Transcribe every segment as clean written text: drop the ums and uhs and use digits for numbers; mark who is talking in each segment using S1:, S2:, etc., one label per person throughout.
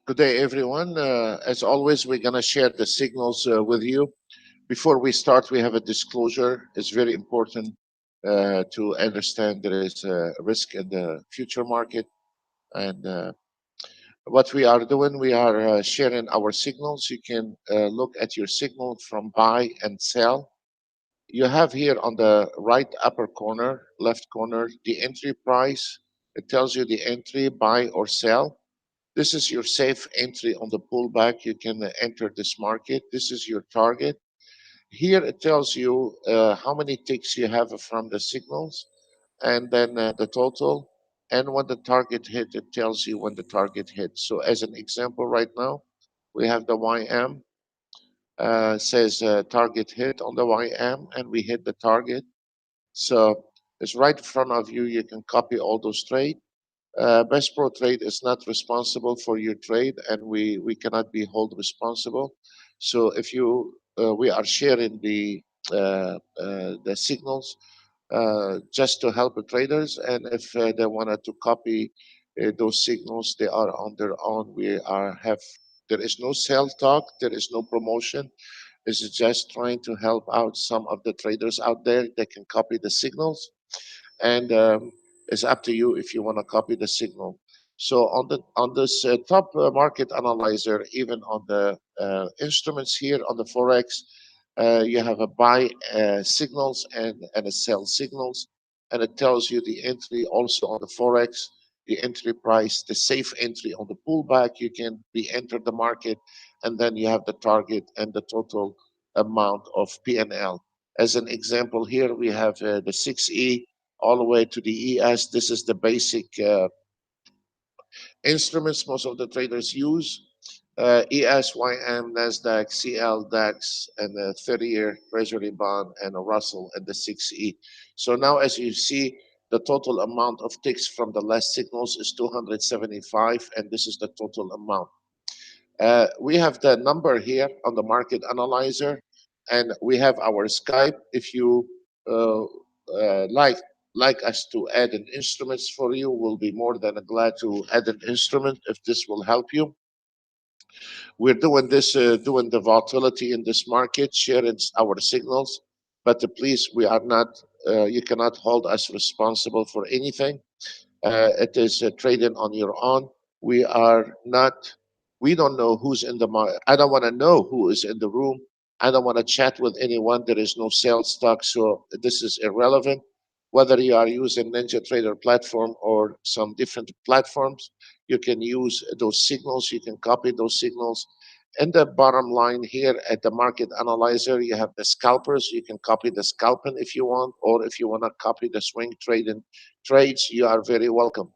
S1: Good day, everyone. As always, we're going to share the signals with you. Before we start, we have a disclosure. It's very important to understand there is a risk in the future market. And what we are doing, we are sharing our signals. You can look at your signal from buy and sell. You have here on the right upper corner, left corner, the entry price. It tells you the entry, buy or sell. This is your safe entry on the pullback. You can enter this market. This is your target. Here it tells you how many ticks you have from the signals and then the total. And when the target hit, it tells you when the target hit. So as an example right now, we have the YM says target hit on the YM and we hit the target. So it's right in front of you. You can copy all those trades. Best Pro Trade is not responsible for your trade, and we cannot be held responsible. So if you we are sharing the signals just to help the traders, and if they wanted to copy those signals, they are on their own. We are have there is no sell talk, there is no promotion. This is just trying to help out some of the traders out there. They can copy the signals and it's up to you if you want to copy the signal. So on this top market analyzer, even on the instruments here on the forex, you have a buy signals and a sell signals, and it tells you the entry also on the forex, the entry price, the safe entry on the pullback. You can re-enter the market, and then you have the target and the total amount of PNL. As an example, here we have the 6E all the way to the ES. This is the basic instruments most of the traders use. ES, YM, NASDAQ, CL, DAX, and the 30-year Treasury bond, and a Russell, and the 6E. So now, as you see, the total amount of ticks from the last signals is 275, and this is the total amount. We have the number here on the market analyzer, and we have our Skype. If you uh, like us to add an instruments for you, we'll be more than glad to add an instrument if this will help you. We're doing this, doing the volatility in this market, sharing our signals, but please, we are not. You cannot hold us responsible for anything. It is trading on your own. We are not, we don't know who's in the market. I don't want to know who is in the room. I don't want to chat with anyone. There is no sales stock. So this is irrelevant. Whether you are using Ninjatrader platform or some different platforms, you can use those signals. You can copy those signals. And the bottom line here at the market analyzer, you have the scalpers. You can copy the scalping if you want, or if you want to copy the swing trading trades, you are very welcome.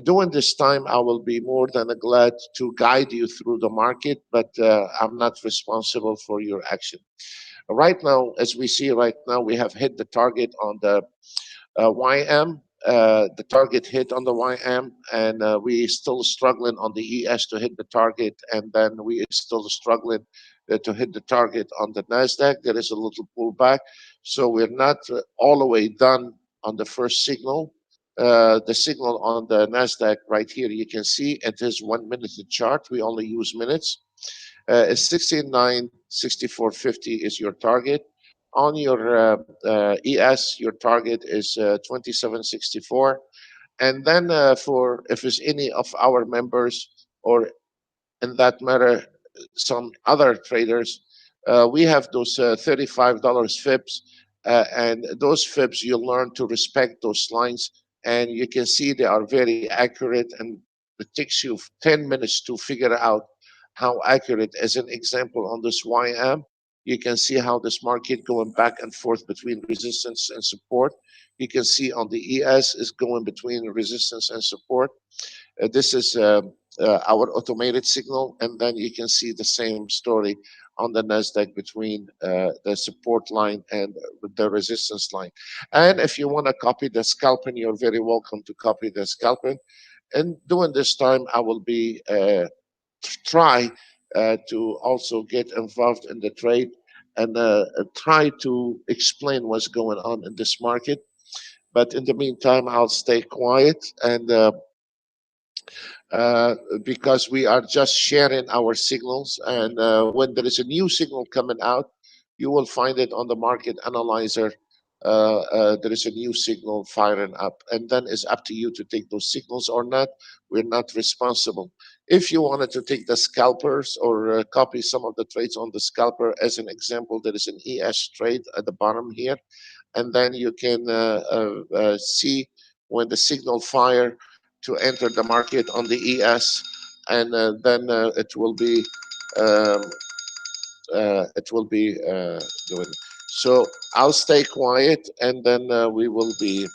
S1: During this time, I will be more than glad to guide you through the market, but I'm not responsible for your action. Right now, as we see right now, we have hit the target on the YM, the target hit on the YM, and we still struggling on the ES to hit the target, and then we still struggling to hit the target on the NASDAQ. There is a little pullback, so we're not all the way done on the first signal. The signal on the NASDAQ right here, you can see it is 1 minute chart. We only use minutes. It's 69.6450 is your target. On your ES, your target is 27.64. And then for if it's any of our members or in that matter, some other traders, we have those $35 FIBs. And those FIBs, you learn to respect those lines. And you can see they are very accurate. And it takes you 10 minutes to figure out how accurate. As an example, on this YM, you can see how this market going back and forth between resistance and support. You can see on the ES is going between resistance and support. This is our automated signal, and then you can see the same story on the Nasdaq between the support line and the resistance line. And if you want to copy the scalping, you're very welcome to copy the scalping. And during this time, I will be try to also get involved in the trade and try to explain what's going on in this market. But in the meantime, I'll stay quiet and because we are just sharing our signals. And when there is a new signal coming out, you will find it on the market analyzer. There is a new signal firing up, and then it's up to you to take those signals or not. We're not responsible. If you wanted to take the scalpers or copy some of the trades on the scalper, as an example, there is an ES trade at the bottom here, and then you can see when the signal fire to enter the market on the ES, and then um, it will be doing. So I'll stay quiet, and then we will be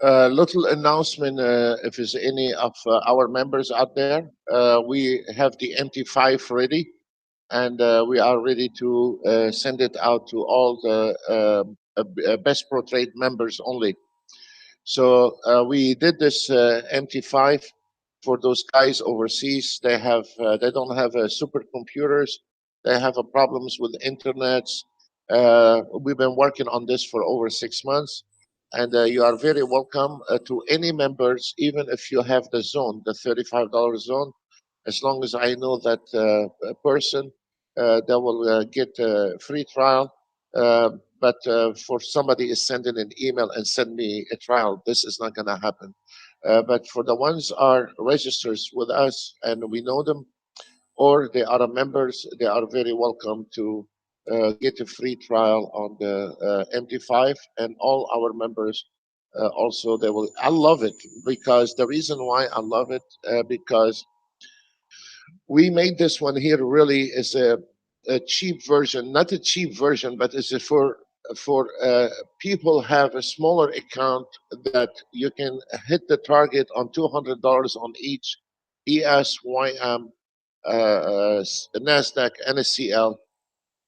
S1: Little announcement, if there's any of our members out there, we have the MT5 ready, and we are ready to send it out to all the Best Pro Trade members only. So we did this MT5 for those guys overseas. They don't have supercomputers. They have problems with internets. We've been working on this for over 6 months, and you are very welcome to any members, even if you have the zone, the $35 zone. As long as I know that a person, that will get a free trial. Uh, but for somebody is sending an email and send me a trial, this is not going to happen. But for the ones are registers with us and we know them, or they are members, they are very welcome to get a free trial on the MT5, and all our members also they will. I love it because the reason why I love it because we made this one here really is a cheap version, not a cheap version, but it's for people have a smaller account that you can hit the target on $200 on each ES, YM, NASDAQ, NSCL.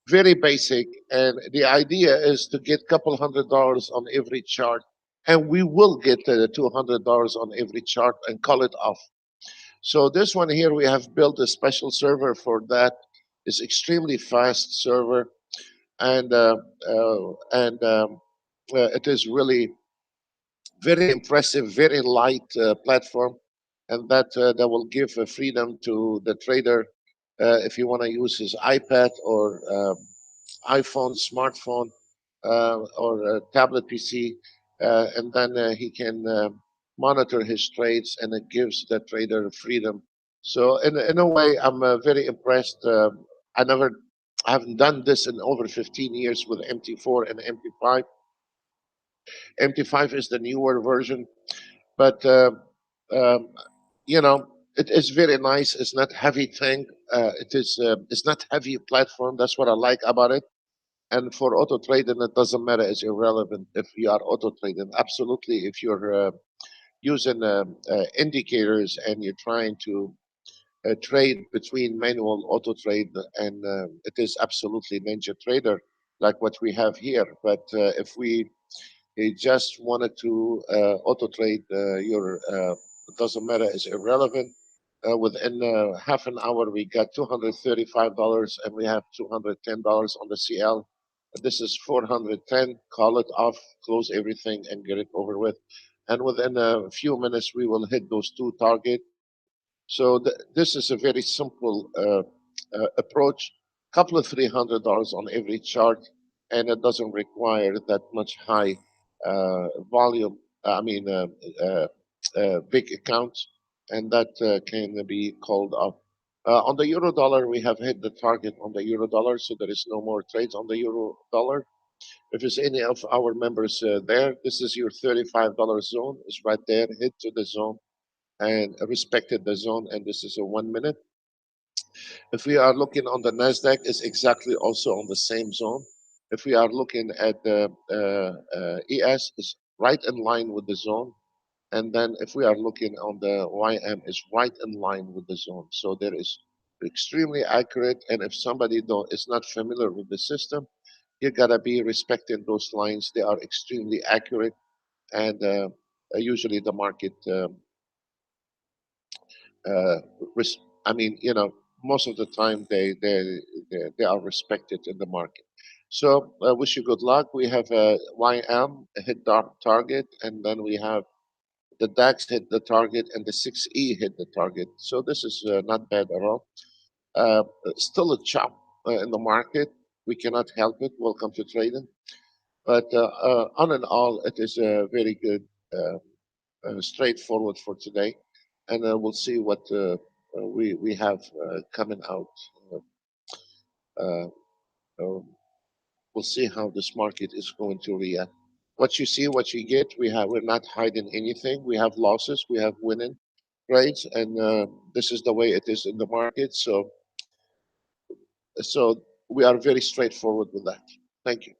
S1: Very basic, and the idea is to get couple $100 on every chart, and we will get $200 on every chart and call it off. So this one here, we have built a special server for that. It's extremely fast server, and it is really very impressive, very light platform, and that will give freedom to the trader if you want to use his iPad or iPhone, smartphone, or tablet PC, and then he can monitor his trades, and it gives the trader freedom. So in a way, I'm very impressed. I never, I haven't done this in over 15 years with MT4 and MT5. MT5 is the newer version, but um, you know, it is very nice. It's not heavy thing. It's not heavy platform. That's what I like about it. And for auto trading, it doesn't matter. It's irrelevant if you are auto trading. Absolutely, if you're using indicators and you're trying to trade between manual auto trade, and it is absolutely NinjaTrader like what we have here. But if we just wanted to auto trade your, it doesn't matter. It's irrelevant. Within half an hour, we got $235, and we have $210 on the CL. This is 410. Call it off, close everything, and get it over with. And within a few minutes, we will hit those two target. So this is a very simple approach. Couple of $300 on every chart, and it doesn't require that much high volume. I mean, big accounts, and that can be called up. On the euro dollar, we have hit the target on the euro dollar, so there is no more trades on the euro dollar. If there's any of our members there, this is your $35 zone. It's right there. Hit to the zone and respected the zone, and this is a 1 minute. If we are looking on the Nasdaq, it's exactly also on the same zone. If we are looking at the ES, it's right in line with the zone. And then if we are looking on the YM, it's right in line with the zone. So there is extremely accurate. And if somebody don't, is not familiar with the system, you gotta be respecting those lines. They are extremely accurate, and usually the market uh, I mean, most of the time they are respected in the market. So wish you good luck. We have YM hit target, and then we have the DAX hit the target, and the 6E hit the target. So this is not bad at all. Still a chop in the market. We cannot help it. Welcome to trading. But on and all, it is a very good. Straightforward for today, and we'll see what we have coming out. Uh, uh, we'll see how this market is going to react. What you see, what you get. We're not hiding anything. We have losses. We have winning trades, and this is the way it is in the market. So we are very straightforward with that. Thank you.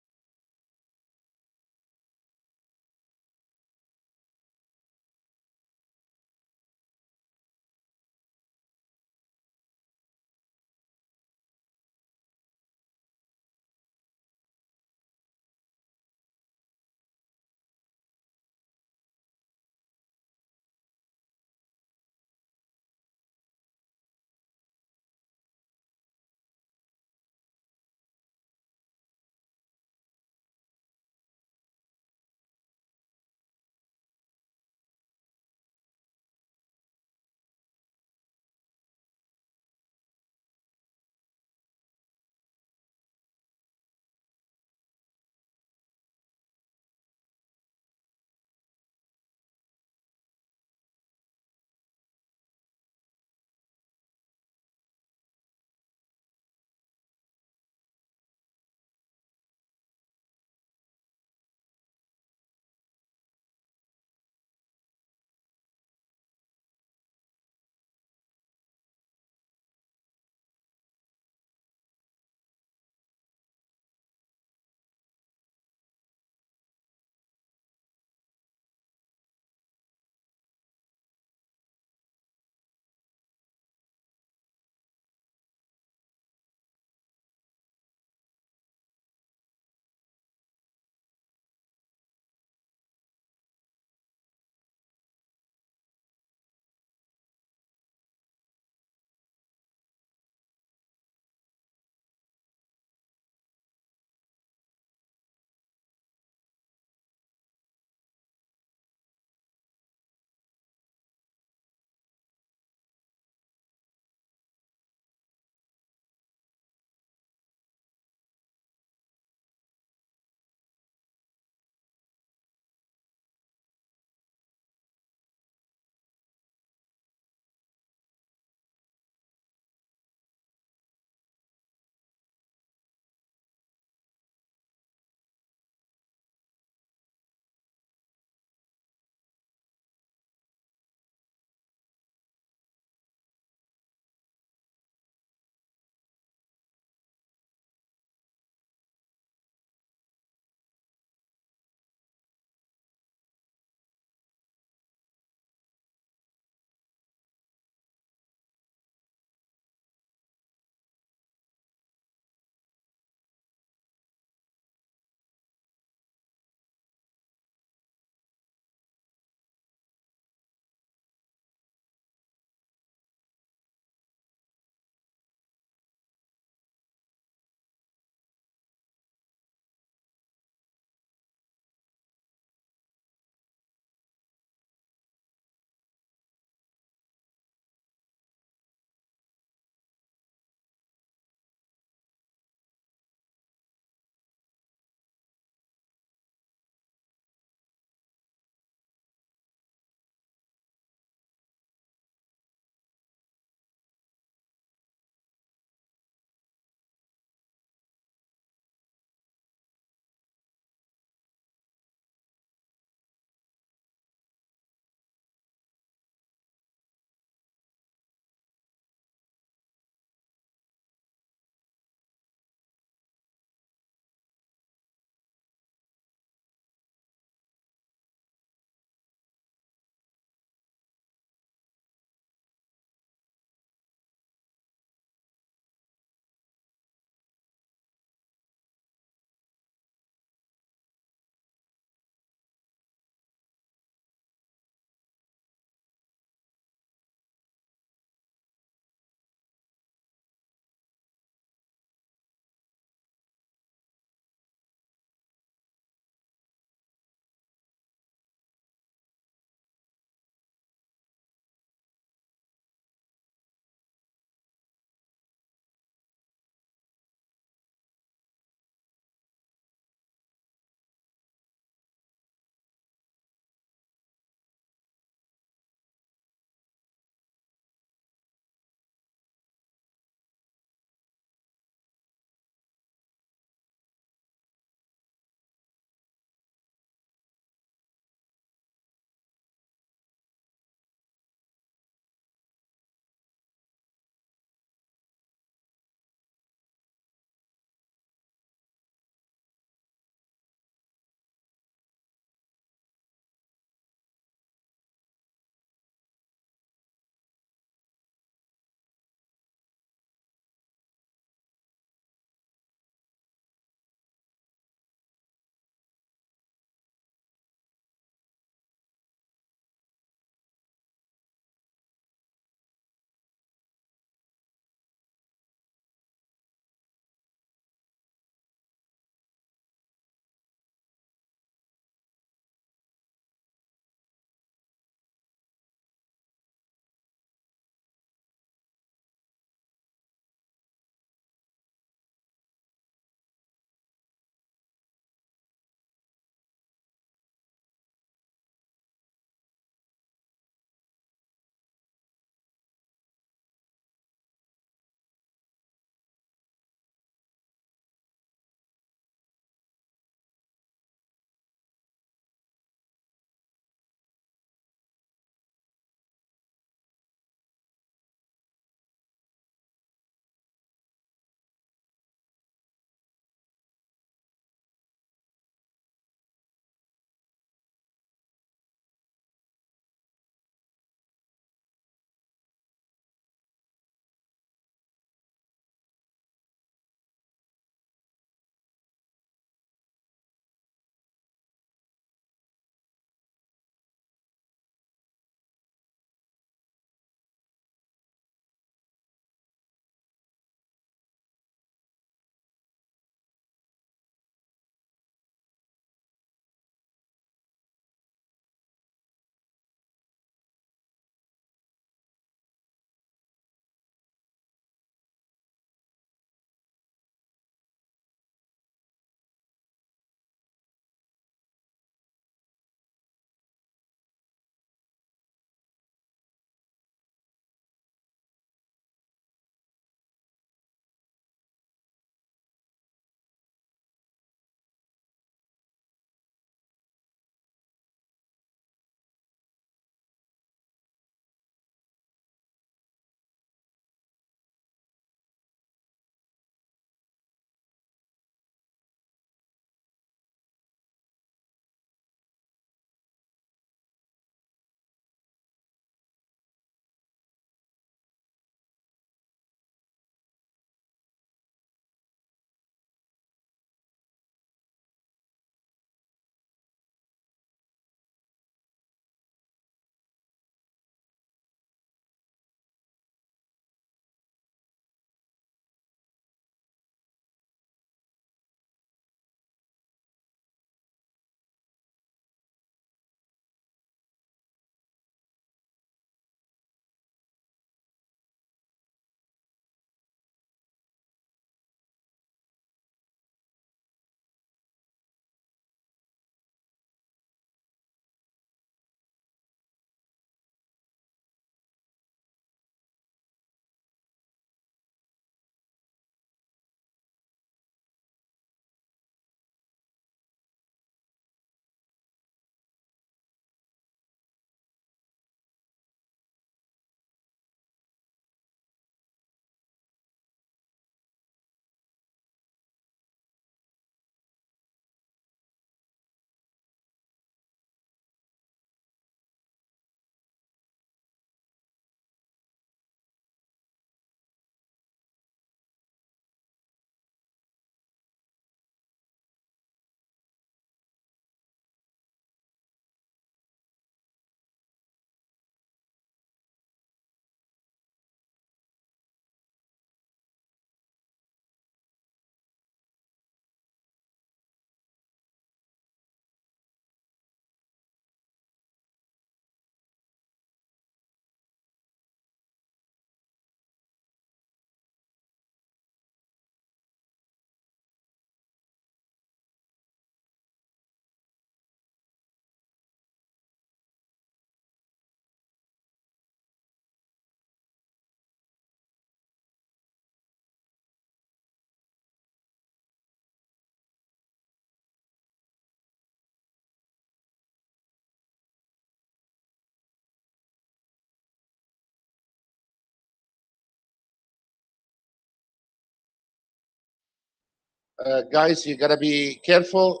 S1: Guys, you gotta be careful.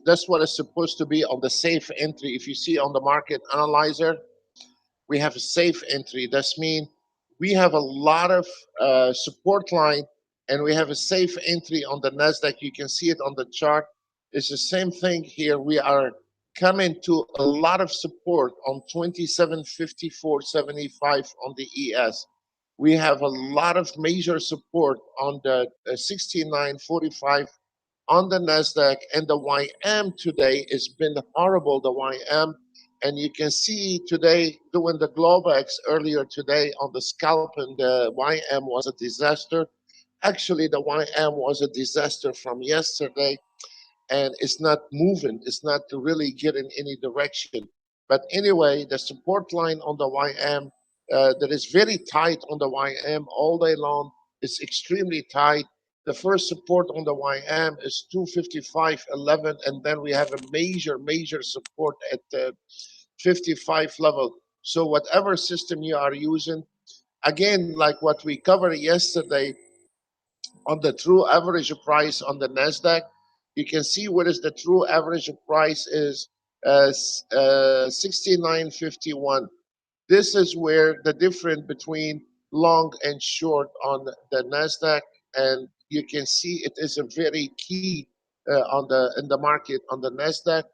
S1: That's what is supposed to be on the safe entry. If you see on the market analyzer, we have a safe entry. That's mean we have a lot of support line, and we have a safe entry on the Nasdaq. You can see it on the chart. It's the same thing here. We are coming to a lot of support on 2754.75 on the ES. We have a lot of major support on the 69.45 on the Nasdaq, and the YM today has been horrible. The YM, and you can see today doing the Globex earlier today on the scalp, and the YM was a disaster. Actually, the YM was a disaster from yesterday, and it's not moving. It's not really getting any direction. But anyway, the support line on the YM that is very tight on the YM all day long. It's extremely tight. The first support on the YM is 255.11, and then we have a major support at the 55 level. So whatever system you are using, again, like what we covered yesterday, on the true average price on the Nasdaq, you can see what is the true average price is 69.51. This is where the difference between long and short on the Nasdaq, and you can see it is a very key on the in the market on the Nasdaq.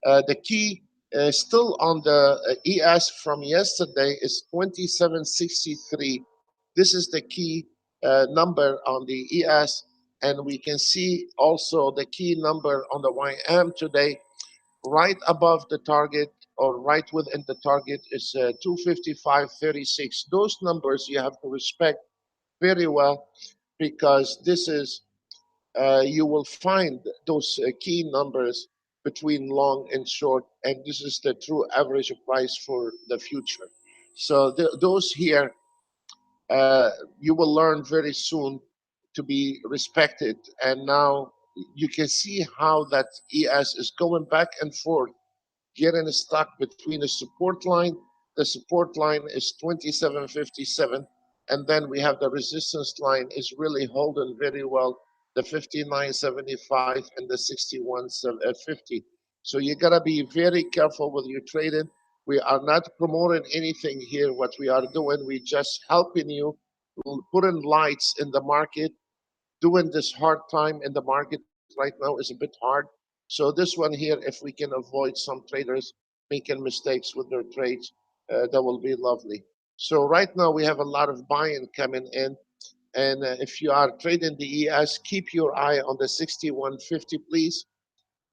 S1: The key still on the ES from yesterday is 2763. This is the key number on the ES, and we can see also the key number on the YM today, right above the target or right within the target is 255.36. Those numbers you have to respect very well, because this is you will find those key numbers between long and short, and this is the true average price for the future. So those here, uh, you will learn very soon to be respected. And now you can see how that ES is going back and forth, getting stuck between the support line. The support line is 2757, and then we have the resistance line is really holding very well, the 5975 and the 6150. So you gotta be very careful with your trading. We are not promoting anything here. What we are doing, we just helping you, putting lights in the market. Doing this hard time in the market right now is a bit hard. So this one here, if we can avoid some traders making mistakes with their trades, that will be lovely. So right now we have a lot of buying coming in. And if you are trading the ES, keep your eye on the 6150, please.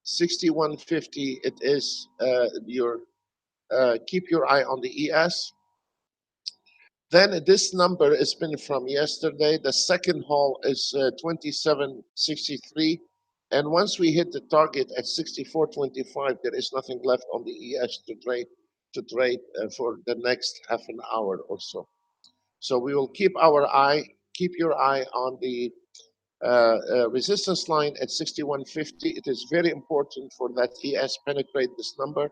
S1: 6150, it is your, keep your eye on the ES. Then this number has been from yesterday. The second haul is 2763. And once we hit the target at 64.25, there is nothing left on the ES to trade for the next half an hour or so. So we will keep your eye on the resistance line at 6150. It is very important for that ES penetrate this number.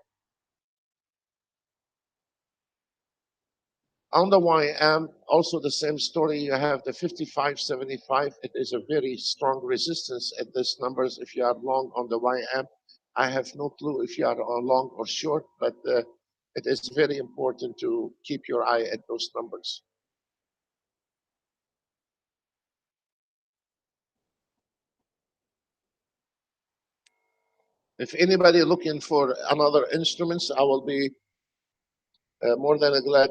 S1: On the YM, also the same story. You have the 55.75. It is a very strong resistance at these numbers. If you are long on the YM, I have no clue if you are long or short, but it is very important to keep your eye at those numbers. If anybody looking for another instruments, I will be more than glad.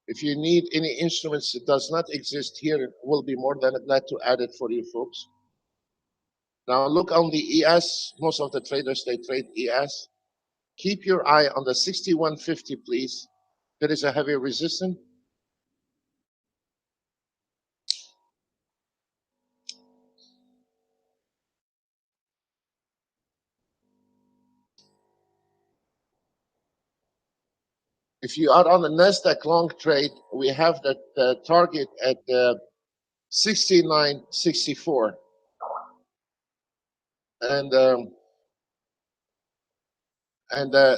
S1: If you need any instruments that does not exist here, we'll be more than glad to add it for you folks. Now look on the ES. Most of the traders, they trade ES. Keep your eye on the 6150, please. There is a heavy resistance. If you are on the Nasdaq long trade, we have that target at 69.64, and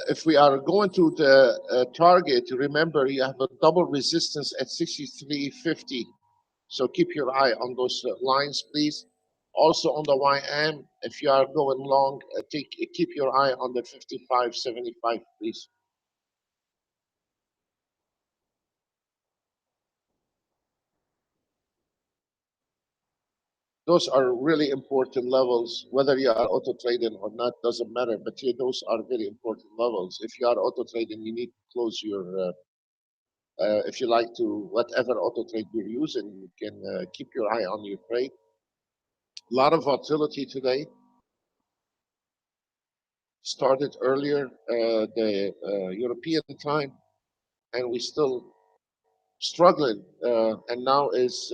S1: if we are going to the target, remember you have a double resistance at 63.50. So keep your eye on those lines, please. Also on the YM, if you are going long, keep your eye on the 55.75, please. Those are really important levels. Whether you are auto trading or not doesn't matter, but those are very important levels. If you are auto trading, you need to close your if you like to, whatever auto trade you're using, you can keep your eye on your trade. A lot of volatility today. Started earlier, the European time, and we still struggling. And now is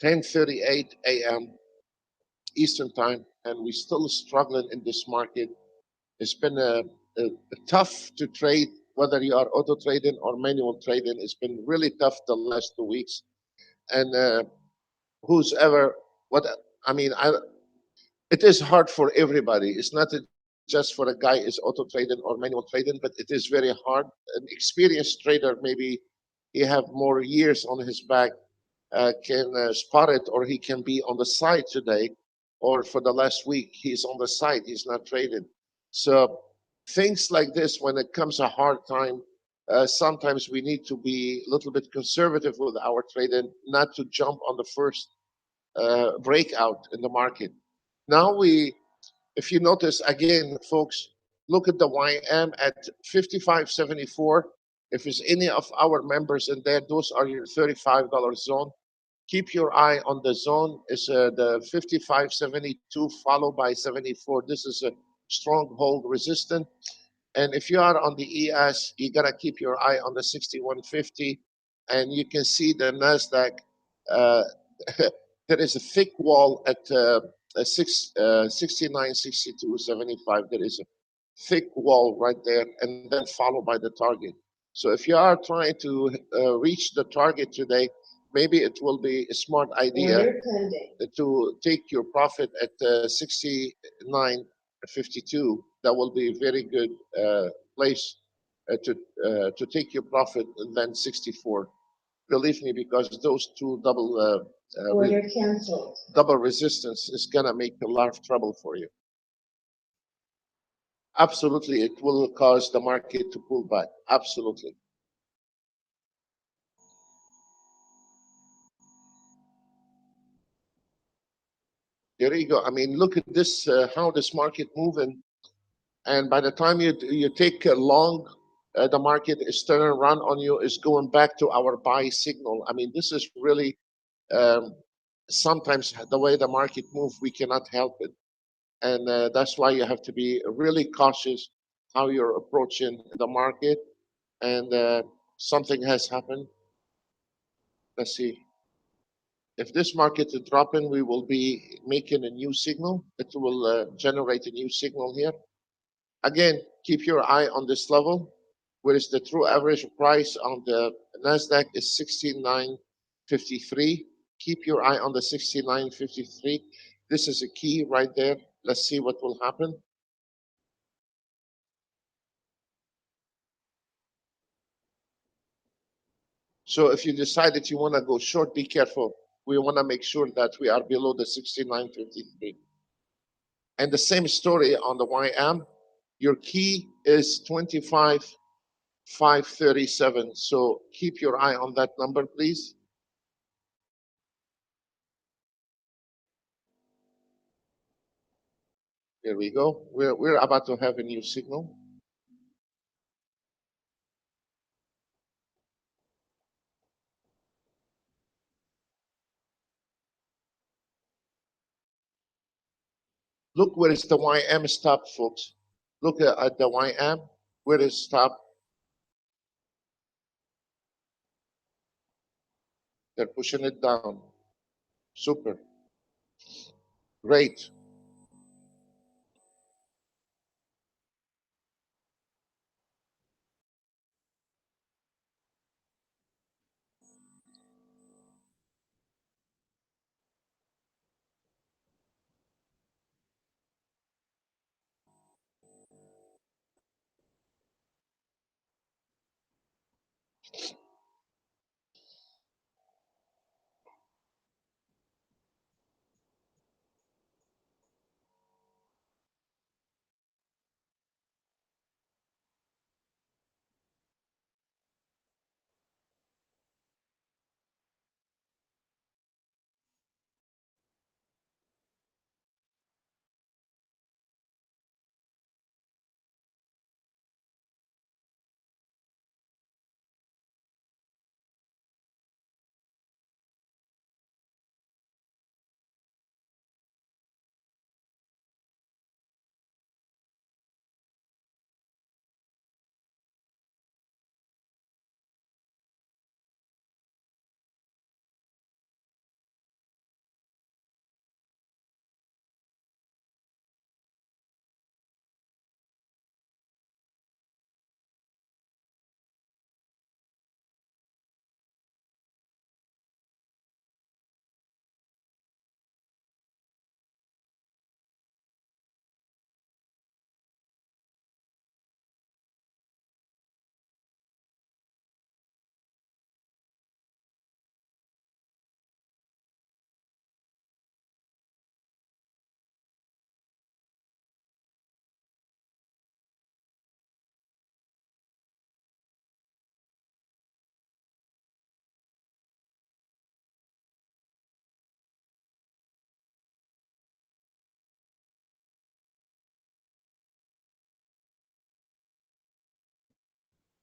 S1: 10:38 a.m. Eastern time, and we still struggling in this market. It's been tough to trade, whether you are auto trading or manual trading. It's been really tough the last 2 weeks. And who's ever what I mean, it is hard for everybody. It's not just for a guy is auto trading or manual trading, but it is very hard. An experienced trader, maybe he have more years on his back, can spot it, or he can be on the side today, or for the last week he's on the side, he's not trading. So things like this, when it comes a hard time, sometimes we need to be a little bit conservative with our trading, not to jump on the first breakout in the market. Now if you notice again, folks, look at the YM at 55.74. If there's any of our members in there, those are your $35 zone. Keep your eye on the zone. It's the 55.72 followed by 74. This is a stronghold resistance. And if you are on the ES, you gotta keep your eye on the 6150, and you can see the Nasdaq. Uh, there is a thick wall at 69, 62, 75. There is a thick wall right there, and then followed by the target. So if you are trying to reach the target today, maybe it will be a smart idea to take your profit at 69.52. That will be a very good place to take your profit, and then 64. Believe me, because those two double resistance is gonna make a lot of trouble for you. Absolutely, it will cause the market to pull back. Absolutely. There you go. I mean, look at this, how this market moving. And by the time you take a long, the market is turning around on you, is going back to our buy signal. I mean, this is really um, sometimes the way the market move, we cannot help it. And that's why you have to be really cautious how you're approaching the market. And something has happened. Let's see. If this market is dropping, we will be making a new signal. It will generate a new signal here. Again, keep your eye on this level, whereas the true average price on the Nasdaq is 69.53. Keep your eye on the 69.53. This is a key right there. Let's see what will happen. So if you decide that you want to go short, be careful. We want to make sure that we are below the 69.53. And the same story on the YM. Your key is 25,537. So keep your eye on that number, please. Here we go. We're about to have a new signal. Look where is the YM stop, folks. Look at the YM. Where is stop? They're pushing it down. Super. Great.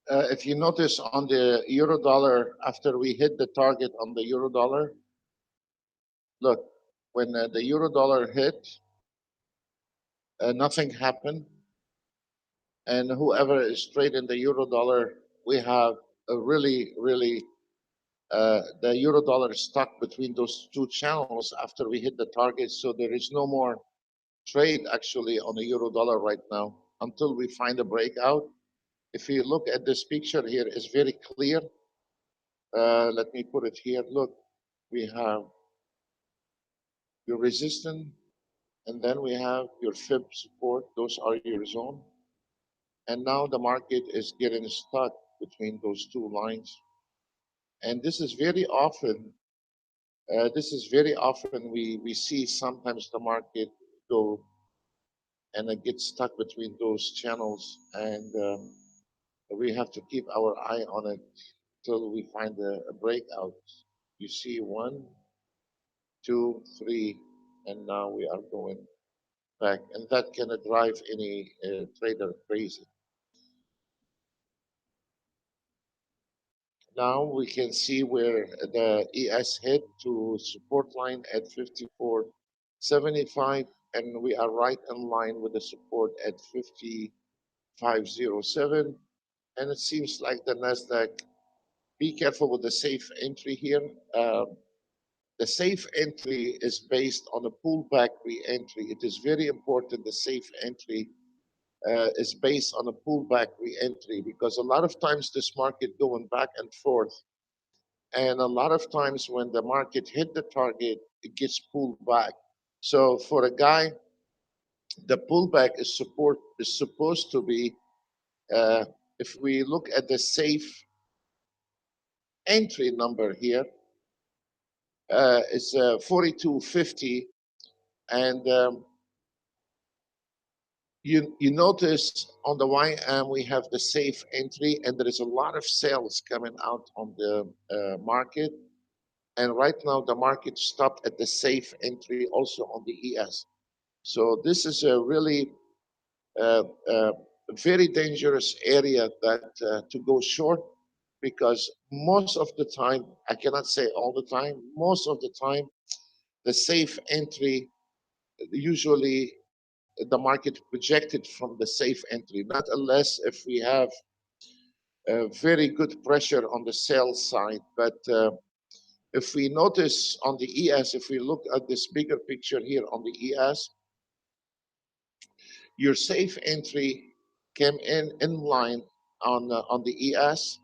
S1: If you notice on the euro dollar, after we hit the target on the euro dollar, look, when the euro dollar hit, nothing happened. And whoever is trading the euro dollar, we have a really, the euro dollar is stuck between those two channels after we hit the target. So there is no more trade actually on the euro dollar right now until we find a breakout. If you look at this picture here, it's very clear. Let me put it here. Look, we have your resistance, and then we have your fib support. Those are your zone. And now the market is getting stuck between those two lines. And this is very often we see sometimes the market go and it gets stuck between those channels, and we have to keep our eye on it till we find a breakout. You see one, two, three, and now we are going back, and that can drive any trader crazy. Now we can see where the ES hit to support line at 54.75, and we are right in line with the support at 55.07. And it seems like the Nasdaq. Be careful with the safe entry here. The safe entry is based on a pullback re-entry. It is very important. The safe entry is based on a pullback re-entry because a lot of times this market going back and forth, and a lot of times when the market hit the target, it gets pulled back. So for a guy, the pullback is supposed to be. Uh, if we look at the safe entry number here, it's 4250, and you notice on the YM we have the safe entry, and there is a lot of sales coming out on the market. And right now the market stopped at the safe entry also on the ES. So this is a really uh, uh, very dangerous area that to go short, because most of the time, I cannot say all the time, most of the time, the safe entry usually the market projected from the safe entry, not unless if we have very good pressure on the sales side. But if we notice on the ES, if we look at this bigger picture here on the ES, your safe entry came in line on the ES,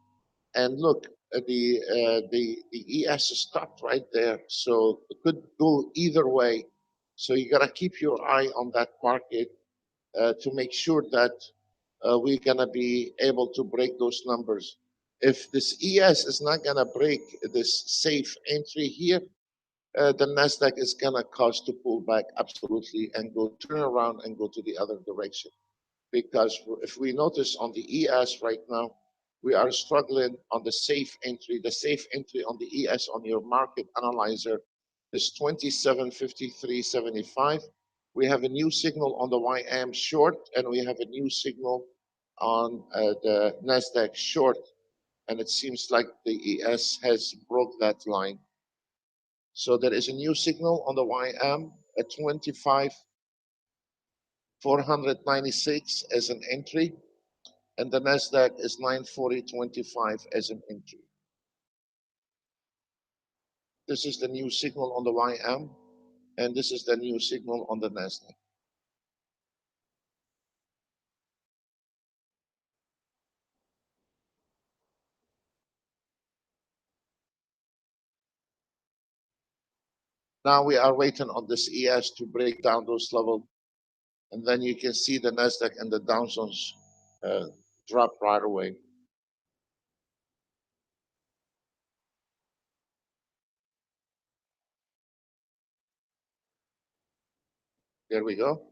S1: and look, the ES is stopped right there, so it could go either way. So you gotta keep your eye on that market to make sure that we're gonna be able to break those numbers. If this ES is not going to break this safe entry here, the Nasdaq is going to cause to pull back absolutely and go turn around and go to the other direction. Because if we notice on the ES right now, we are struggling on the safe entry. The safe entry on the ES on your market analyzer is 27.5375. We have a new signal on the YM short, and we have a new signal on the Nasdaq short, and it seems like the ES has broke that line. So there is a new signal on the YM at 25,496 as an entry, and the Nasdaq is 940.25 as an entry. This is the new signal on the YM, and this is the new signal on the Nasdaq. Now we are waiting on this ES to break down those levels, and then you can see the Nasdaq and the Dow Jones drop right away. There we go.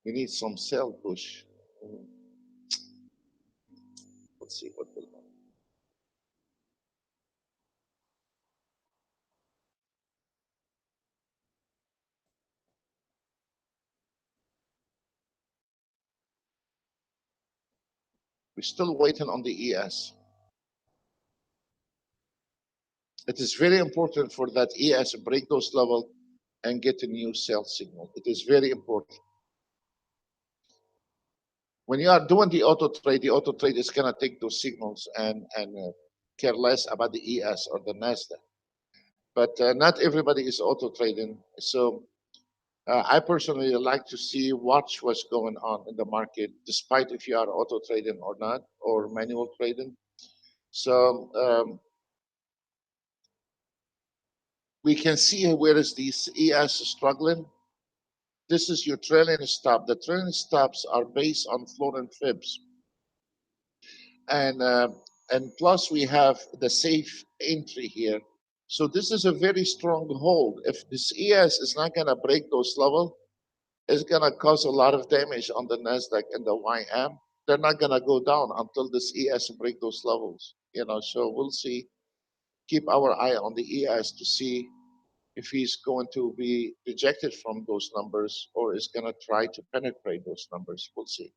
S1: We need some sell push. Let's see what will happen. We're still waiting on the ES. It is very important for that ES to break those levels and get a new sell signal. It is very important. When you are doing the auto trade is going to take those signals and care less about the ES or the Nasdaq. But not everybody is auto trading. So I personally like to watch what's going on in the market, despite if you are auto trading or not, or manual trading. So we can see where is this ES struggling. This is your trailing stop. The trailing stops are based on floor and fibs, and plus we have the safe entry here. So this is a very strong hold. If this ES is not going to break those levels, it's going to cause a lot of damage on the Nasdaq and the YM. They're not going to go down until this ES break those levels. So we'll see. Keep our eye on the ES to see if he's going to be rejected from those numbers or is going to try to penetrate those numbers. We'll see.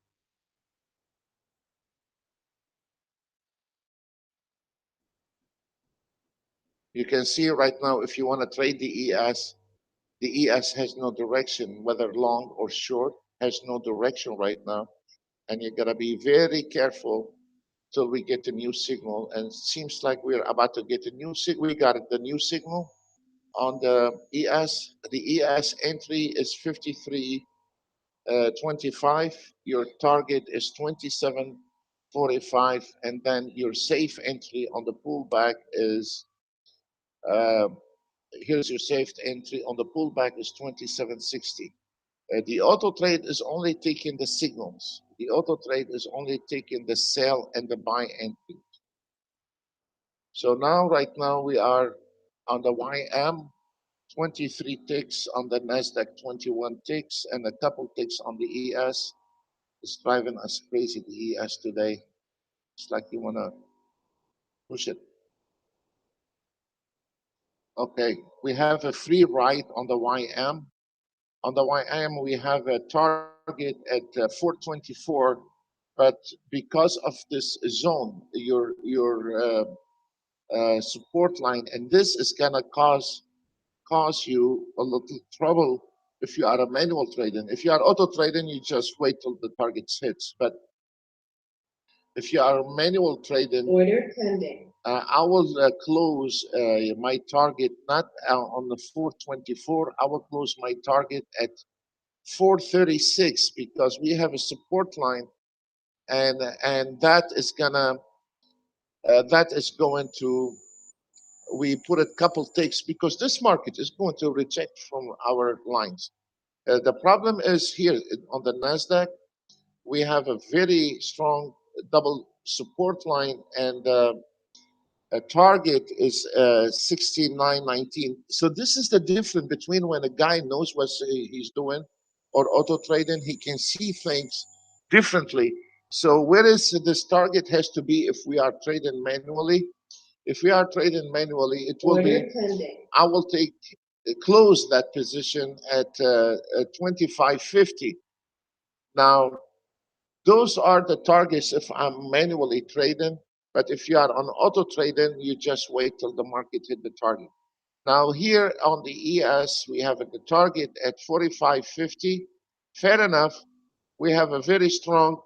S1: You can see right now, if you want to trade the ES has no direction, whether long or short, has no direction right now. And you got to be very careful till we get a new signal. And it seems like we're about to get a new signal. We got the new signal on the ES. The ES entry is 53.25. Your target is 27.45. And then your safe entry on the pullback is uh, here's your safe entry on the pullback is 27.60. The auto trade is only taking the signals. The auto trade is only taking the sell and the buy entry. So now, right now, we are on the YM, 23 ticks on the Nasdaq, 21 ticks, and a couple ticks on the ES. It's driving us crazy, the ES today. It's like you want to push it. Okay, we have a free ride on the YM. On the YM, we have a target at 424, but because of this zone, your support line, and this is gonna cause you a little trouble if you are a manual trading. If you are auto trading, you just wait till the targets hits. But if you are manual trading, order pending. I will close my target not on the 424. I will close my target at 436 because we have a support line, and that is going to we put a couple ticks because this market is going to reject from our lines. The problem is here on the Nasdaq. we have a very strong double support line, and a target is 69.19. So this is the difference between when a guy knows what he's doing or auto trading, he can see things differently. So whereas this target has to be if we are trading manually, if we are trading manually, it will be, I will take close that position at 25.50. Now, those are the targets if I'm manually trading. But if you are on auto trading, you just wait till the market hit the target. Now here on the ES, we have the target at 45.50. Fair enough. We have a very strong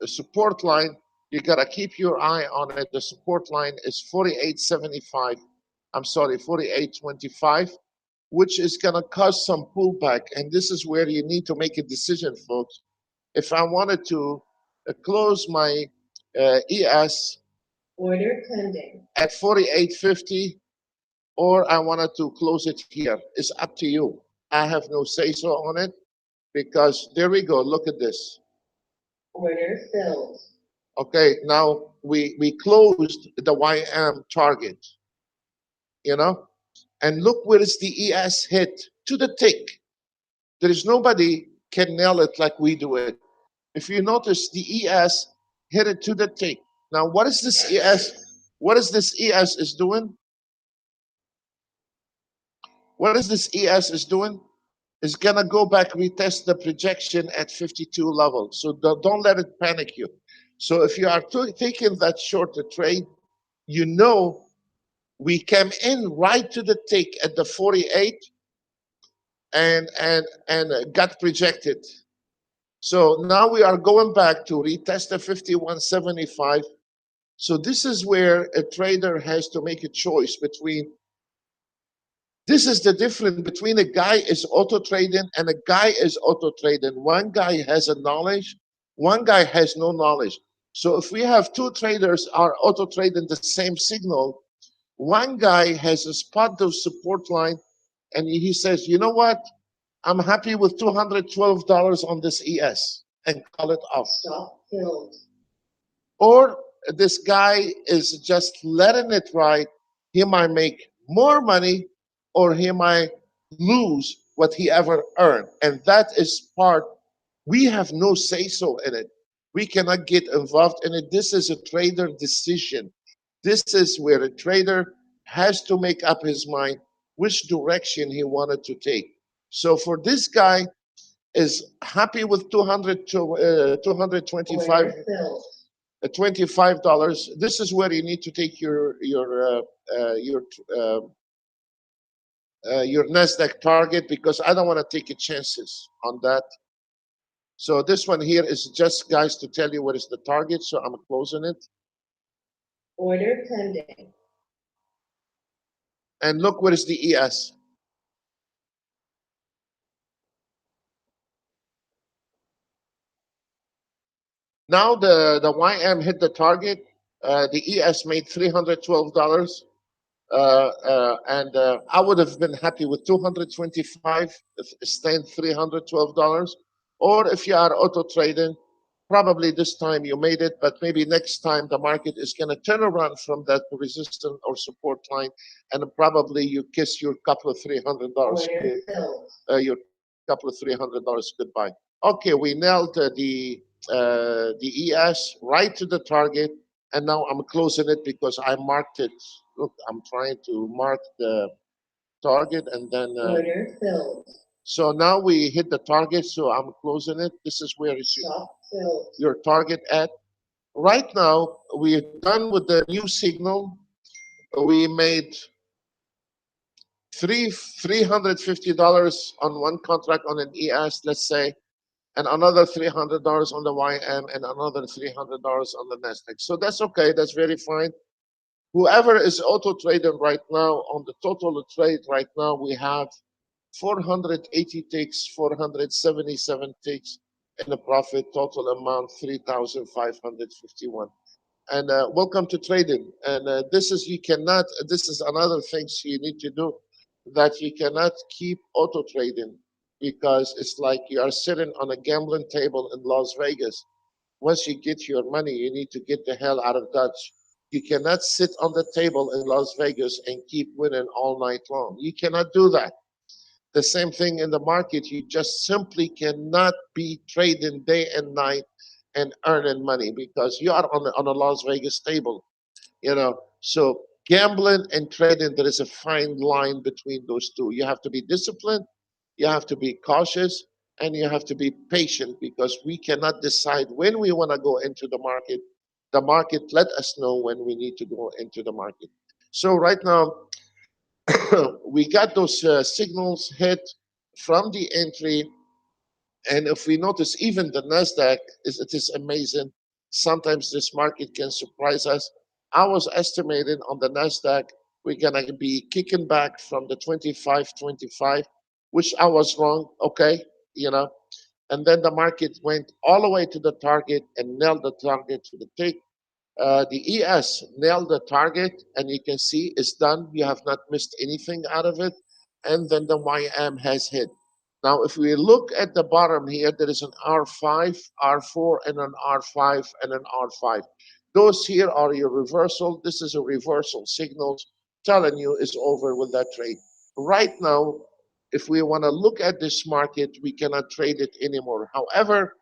S1: support line. You gotta keep your eye on it. The support line is 48.75. I'm sorry, 48.25, which is gonna cause some pullback. And this is where you need to make a decision, folks. If I wanted to close my ES order pending at 48.50, or I wanted to close it here, it's up to you. I have no say so on it, because there we go. Look at this. Order filled. Okay, now we closed the YM target, you know, and look where is the ES hit to the tick. There is nobody can nail it like we do it. If you notice, the ES hit it to the tick. Now, what is this ES? What is this ES is doing? What is this ES is doing? It's gonna go back, retest the projection at 52 level. So don't let it panic you. So if you are taking that shorter trade, you know we came in right to the tick at the 48 and got projected. So now we are going back to retest the 51.75. So this is where a trader has to make a choice between, this is the difference between a guy is auto trading and a guy is auto trading. One guy has a knowledge, one guy has no knowledge. So if we have two traders are auto trading the same signal, one guy has a spot of support line and he says, you know what? I'm happy with $212 on this ES and call it off. Stop filled. Or this guy is just letting it ride. He might make more money or he might lose what he ever earned. And that is part, we have no say so in it. We cannot get involved in it. This is a trader decision. This is where a trader has to make up his mind which direction he wanted to take. So for this guy is happy with 225 $25. This is where you need to take uh, your Nasdaq target, because I don't want to take chances on that. So this one here is just, guys, to tell you what is the target. So I'm closing it. Order pending. And look what is the ES. Now the YM hit the target. The ES made $312. And I would have been happy with 225 if it stayed $312. Or if you are auto trading, probably this time you made it, but maybe next time the market is going to turn around from that resistance or support line, and probably you kiss your couple of $300. Your couple of $300 goodbye. Okay, we nailed the ES right to the target, and now I'm closing it because I marked it. Look, I'm trying to mark the target, and then so now we hit the target, so I'm closing it. This is where it's your target at. Right now, we're done with the new signal. We made $350 on one contract on an ES, let's say, and another $300 on the YM, and another $300 on the Nasdaq. So that's okay. That's very fine. Whoever is auto trading right now on the total trade right now, we have 480 ticks, 477 ticks, and a profit total amount 3,551. And welcome to trading. And this is, you cannot, this is another thing you need to do, that you cannot keep auto trading. because it's like you are sitting on a gambling table in Las Vegas. Once you get your money, you need to get the hell out of Dodge. You cannot sit on the table in Las Vegas and keep winning all night long. You cannot do that. The same thing in the market. You just simply cannot be trading day and night and earning money because you are on a Las Vegas table, So gambling and trading, there is a fine line between those two. You have to be disciplined, you have to be cautious, and you have to be patient because we cannot decide when we want to go into the market. The market let us know when we need to go into the market. So right now, we got those signals hit from the entry, and if we notice, even the Nasdaq it is amazing. Sometimes this market can surprise us. I was estimating on the Nasdaq we're gonna be kicking back from the 25.25, which I was wrong. Okay, you know, and then the market went all the way to the target and nailed the target to the tick. The ES nailed the target, and you can see it's done. You have not missed anything out of it. And then the YM has hit. Now, if we look at the bottom here, there is an R5, R4, and an R5, and an R5. Those here are your reversal. This is a reversal signals telling you it's over with that trade. Right now, if we want to look at this market, we cannot trade it anymore. However,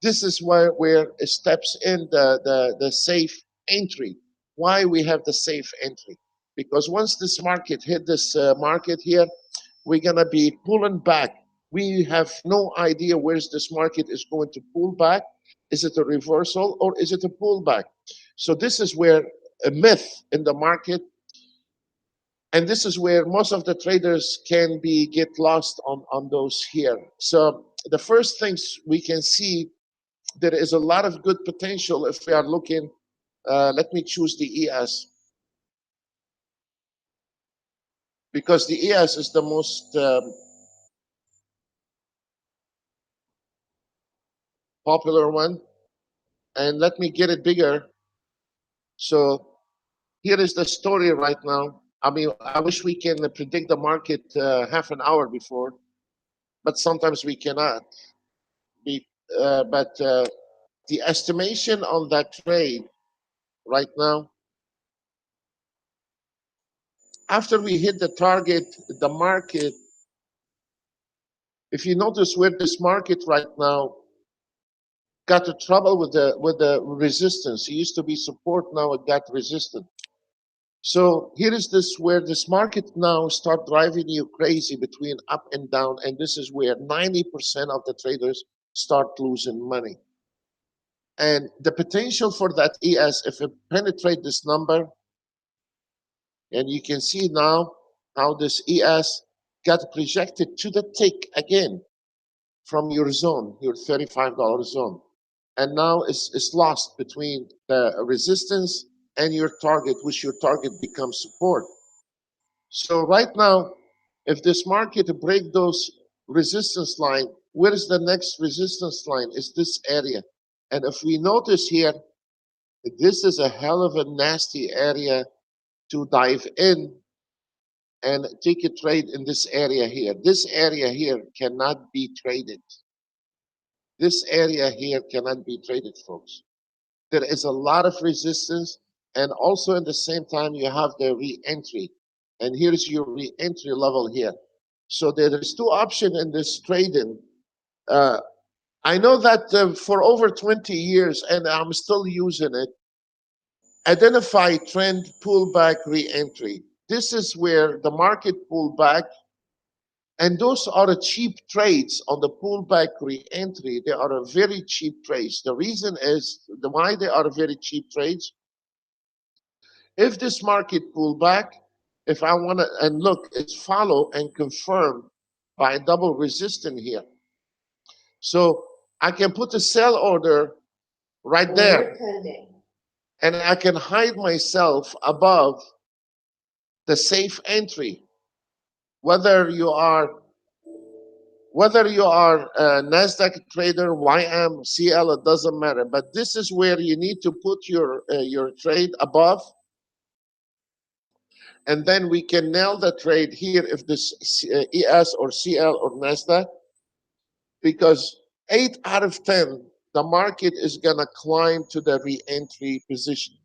S1: this is where it steps in the safe entry. Why we have the safe entry? Because once this market hit this market here, we're gonna be pulling back. We have no idea where this market is going to pull back. Is it a reversal or is it a pullback? So this is where a myth in the market, and this is where most of the traders can be get lost on those here. So the first things we can see, there is a lot of good potential if we are looking. Let me choose the ES because the ES is the most popular one. And let me get it bigger. So here is the story right now. I mean, I wish we can predict the market half an hour before, but sometimes we cannot. Be, but the estimation on that trade right now, after we hit the target, the market, if you notice where this market right now got to trouble with the resistance. It used to be support, now it got resistance. So here is this where this market now start driving you crazy between up and down, and this is where 90% of the traders start losing money. And the potential for that ES, if it penetrate this number, and you can see now how this ES got projected to the tick again from your zone, your $35 zone. And now it's lost between the resistance and your target, which your target becomes support. So right now, if this market break those resistance line, where is the next resistance line? Is this area. And if we notice here, this is a hell of a nasty area to dive in and take a trade in this area here. This area here cannot be traded. This area here cannot be traded, folks. There is a lot of resistance, and also at the same time you have the re-entry, and here's your re-entry level here. So there is two options in this trading. I know that for over 20 years, and I'm still using it, identify trend, pullback, re-entry. This is where the market pull back, and those are the cheap trades on the pullback re-entry. They are a very cheap trades. The reason is why they are very cheap trades. If this market pull back, if I want to, and look, it's follow and confirm by a double resistance here. So I can put a sell order right there, and I can hide myself above the safe entry. Whether you are a Nasdaq trader, YM, CL, it doesn't matter. But this is where you need to put your trade above. and then we can nail the trade here if this ES or CL or NASDAQ, because 8 out of 10, the market is going to climb to the re-entry position.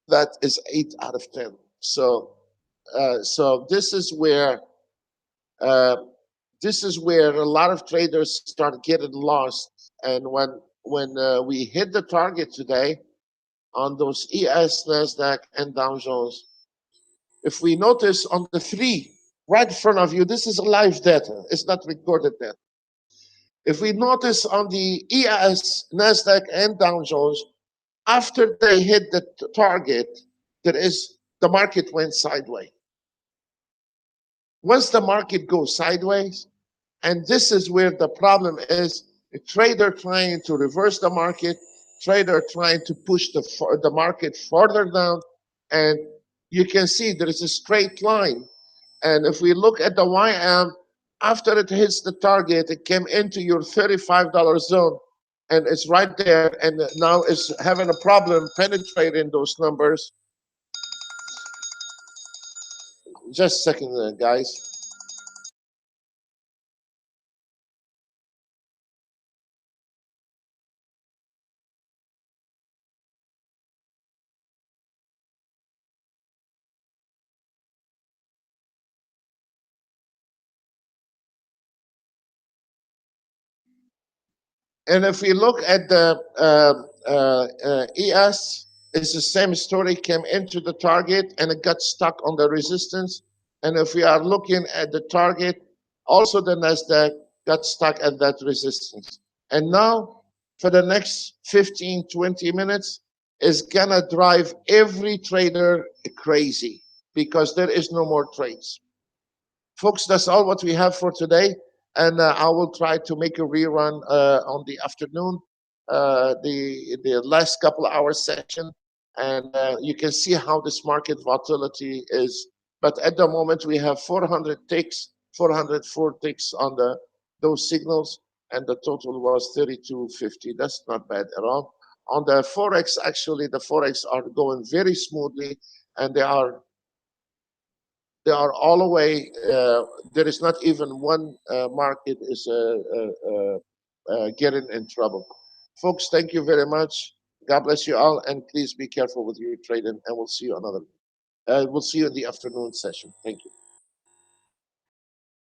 S1: That is 8 out of 10. So uh, this is where a lot of traders start getting lost. And when we hit the target today on those ES, NASDAQ, and Dow Jones, if we notice on the three right in front of you, this is live data. It's not recorded data. If we notice on the ES, NASDAQ, and Dow Jones, after they hit the target, the market went sideways. Once the market goes sideways, and this is where the problem is, a trader trying to reverse the market, trader trying to push the market further down, and you can see there is a straight line. And if we look at the YM, after it hits the target, it came into your $35 zone, and it's right there, and now it's having a problem penetrating those numbers. Just a second, guys. And if we look at the ES, it's the same story, came into the target and it got stuck on the resistance. And if we are looking at the target, also the NASDAQ got stuck at that resistance. And now for the next 15, 20 minutes, is gonna drive every trader crazy because there is no more trades. Folks, that's all what we have for today. And I will try to make a rerun on the afternoon, the last couple of hours session. And you can see how this market volatility is. But at the moment, we have 400 ticks, 404 ticks on those signals. And the total was 3250. That's not bad at all. On the Forex, actually, the Forex are going very smoothly, and they are all the way. There is not even one market is getting in trouble. Folks, thank you very much. God bless you all, and please be careful with your trading. And we'll see you another. We'll see you in the afternoon session. Thank you.